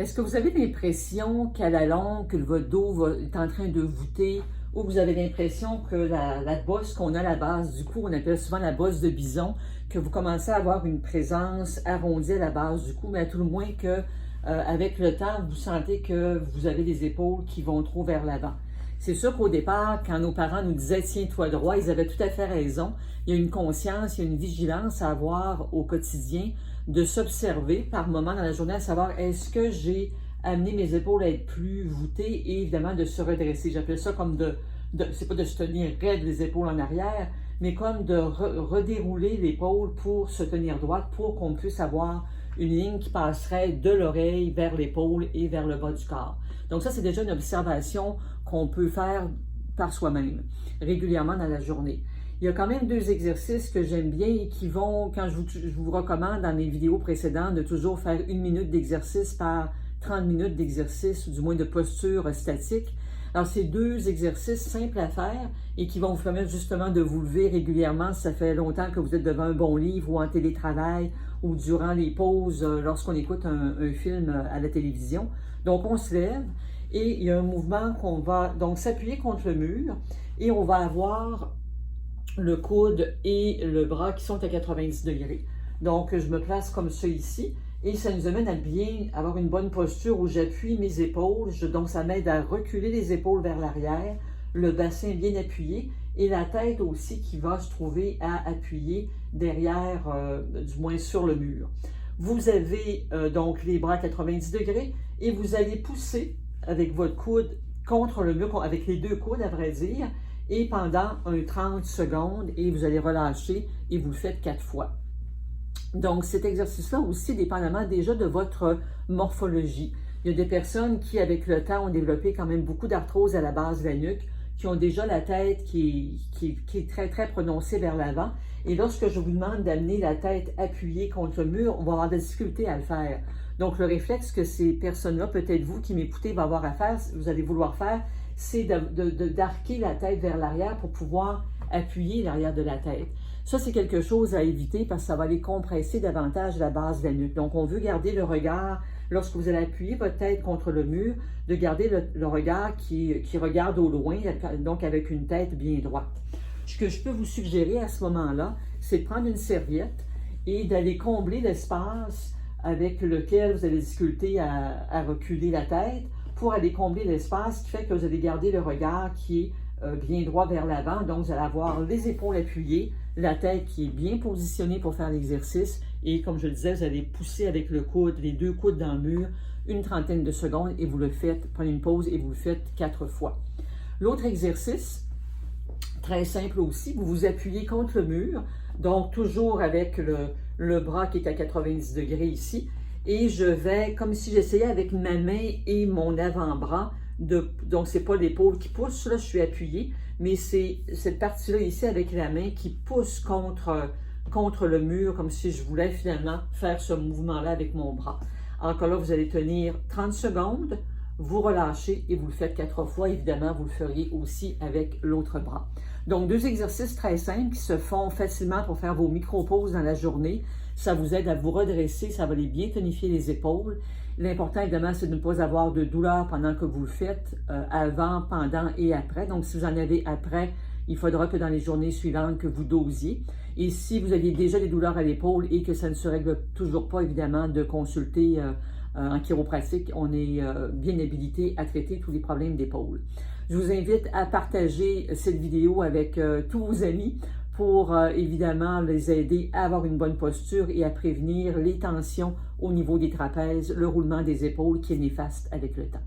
Est-ce que vous avez l'impression qu'à la longue, que votre dos est en train de voûter ou vous avez l'impression que la bosse qu'on a à la base du cou, on appelle souvent la bosse de bison, que vous commencez à avoir une présence arrondie à la base du cou, mais à tout le moins que avec le temps, vous sentez que vous avez les épaules qui vont trop vers l'avant. C'est sûr qu'au départ, quand nos parents nous disaient « tiens-toi droit », ils avaient tout à fait raison. Il y a une conscience, il y a une vigilance à avoir au quotidien, de s'observer par moment dans la journée, à savoir est-ce que j'ai amené mes épaules à être plus voûtées et évidemment de se redresser. J'appelle ça comme c'est pas de se tenir raide les épaules en arrière, mais comme de redérouler l'épaule pour se tenir droite, pour qu'on puisse avoir une ligne qui passerait de l'oreille vers l'épaule et vers le bas du corps. Donc ça, c'est déjà une observation qu'on peut faire par soi-même, régulièrement dans la journée. Il y a quand même 2 exercices que j'aime bien et qui vont, quand je vous recommande dans mes vidéos précédentes de toujours faire 1 minute d'exercice par 30 minutes d'exercice, ou du moins de posture statique. Alors, c'est 2 exercices simples à faire et qui vont vous permettre justement de vous lever régulièrement si ça fait longtemps que vous êtes devant un bon livre ou en télétravail ou durant les pauses lorsqu'on écoute un film à la télévision. Donc, on se lève et il y a un mouvement qu'on va donc s'appuyer contre le mur et on va avoir le coude et le bras qui sont à 90 degrés. Donc, je me place comme ça ici et ça nous amène à bien avoir une bonne posture où j'appuie mes épaules. Donc, ça m'aide à reculer les épaules vers l'arrière, le bassin bien appuyé et la tête aussi qui va se trouver à appuyer derrière, du moins sur le mur. Vous avez donc les bras à 90 degrés et vous allez pousser avec votre coude contre le mur, avec les 2 coudes à vrai dire, et pendant 30 secondes, et vous allez relâcher, et vous le faites 4 fois. Donc, cet exercice-là aussi, dépendamment déjà de votre morphologie. Il y a des personnes qui, avec le temps, ont développé quand même beaucoup d'arthrose à la base de la nuque, qui ont déjà la tête qui est très, très prononcée vers l'avant. Et lorsque je vous demande d'amener la tête appuyée contre le mur, on va avoir des difficultés à le faire. Donc, le réflexe que ces personnes-là, peut-être vous qui m'écoutez, va avoir à faire, vous allez vouloir faire, c'est d'arquer la tête vers l'arrière pour pouvoir appuyer l'arrière de la tête. Ça, c'est quelque chose à éviter parce que ça va aller compresser davantage la base de la nuque. Donc, on veut garder le regard, lorsque vous allez appuyer votre tête contre le mur, de garder le regard qui regarde au loin, donc avec une tête bien droite. Ce que je peux vous suggérer à ce moment-là, c'est de prendre une serviette et d'aller combler l'espace avec lequel vous avez des difficultés à reculer la tête, pour aller combler l'espace qui fait que vous allez garder le regard qui est bien droit vers l'avant. Donc, vous allez avoir les épaules appuyées, la tête qui est bien positionnée pour faire l'exercice. Et comme je le disais, vous allez pousser avec le coude, les 2 coudes dans le mur, une trentaine de secondes et vous le faites, prenez une pause et vous le faites 4 fois. L'autre exercice, très simple aussi, vous vous appuyez contre le mur, donc toujours avec le bras qui est à 90 degrés ici. Et je vais, comme si j'essayais avec ma main et mon avant-bras, donc c'est pas l'épaule qui pousse, là je suis appuyée, mais c'est cette partie-là ici avec la main qui pousse contre le mur, comme si je voulais finalement faire ce mouvement-là avec mon bras. Encore là, vous allez tenir 30 secondes, vous relâchez et vous le faites 4 fois. Évidemment, vous le feriez aussi avec l'autre bras. Donc, 2 exercices très simples qui se font facilement pour faire vos micro-pauses dans la journée. Ça vous aide à vous redresser, ça va aller bien tonifier les épaules. L'important, évidemment, c'est de ne pas avoir de douleur pendant que vous le faites, avant, pendant et après. Donc, si vous en avez après, il faudra que dans les journées suivantes que vous dosiez. Et si vous aviez déjà des douleurs à l'épaule et que ça ne se règle toujours pas, évidemment, de consulter en chiropratique, on est bien habilité à traiter tous les problèmes d'épaule. Je vous invite à partager cette vidéo avec tous vos amis pour évidemment les aider à avoir une bonne posture et à prévenir les tensions au niveau des trapèzes, le roulement des épaules qui est néfaste avec le temps.